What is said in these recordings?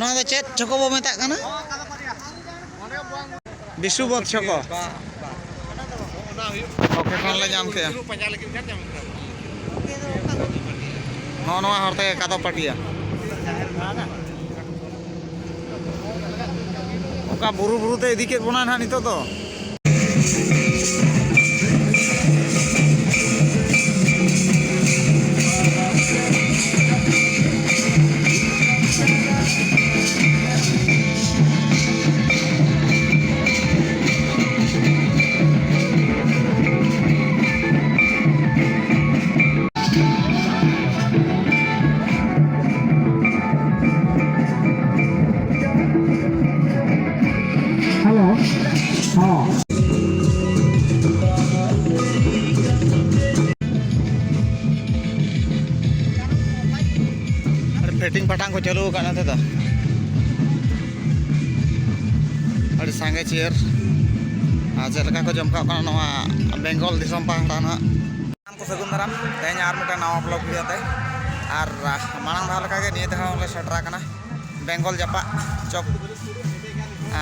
Nona do chat choko bo metak kana? Bisubot choko. Oke kon la nyam ke. Nona horte kado patia. Oka buru-buru te idikit bona na nito to. Fitting patang ko chalu kana tha adi sange chair aja leka ko jomka kana noa Bengal disom pahta na ko sagun daram tehnya ar mita nawa vlog video te ar manang bhal ka ge niye dekha ole setra kana Bengal japa chok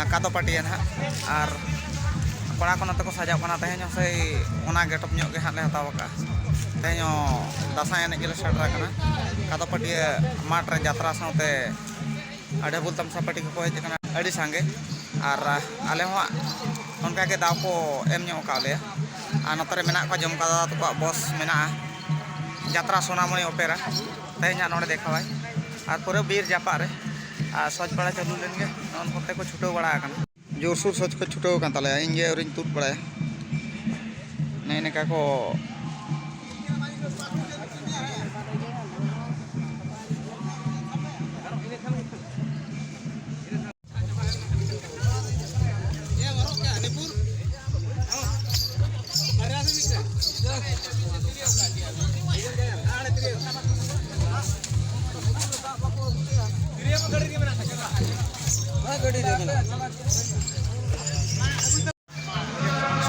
kado patian ha ar kora ko nate ko sajak kana tehnya sei ona getop nyok ge hat le hataw ka tehnya dasai ene gele setra kana kado patia matre jatra saute ada bultam sapati ko hej kana adi sange ar ale ho onka ke daw ko em nyok ka le anotare menak ko jom kada to bos mena jatra sonamoni opera tehnya node dekhawai ar pore bir japa re soj bada chalu len ge on kote ko chuto bada kan jor sur soj ko chuto kan tale inge orin tut bada ne ne ka ko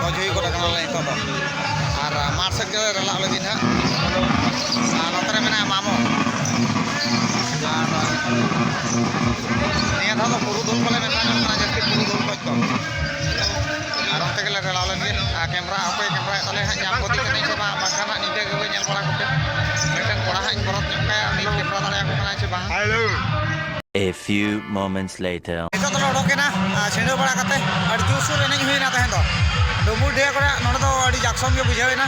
sojoi ko dakana lai to ar marsek ge rela lagi na notare mena mamo niya tho puru dul bole mena na jasti puru dul ko to ar onte ge rela lagi kamera apa kamera tale ha nyam poti kane coba makana nide ge nyel bora ko meten kora ha borot nyok kaya ni kamera tale aku kana coba hello. A few moments later. Ito to odoke na chendo bada kate adi jusur eneng huina tahen do dobur dia kora node do adi jaksom ge bujhaina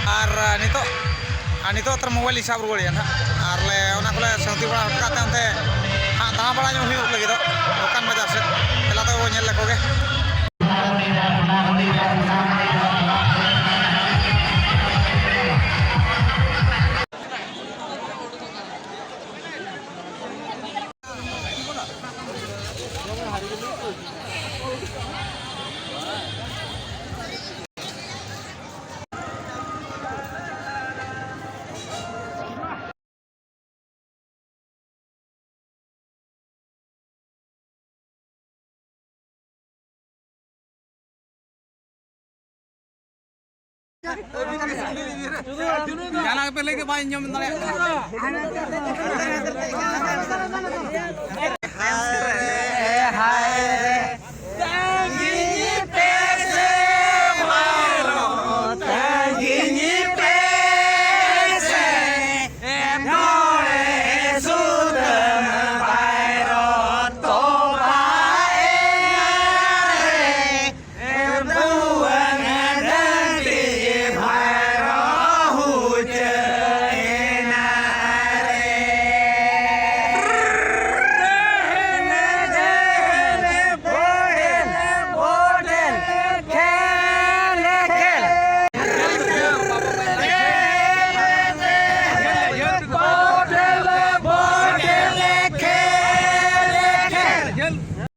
ar nito tar mobile hisab rugoria na ar le ona kole sauti bada kate onte ha da bada nyu huyuk lagi do dokan bazar se tela to bo nyel lekoge Jangan pele ke bayi nyom tale.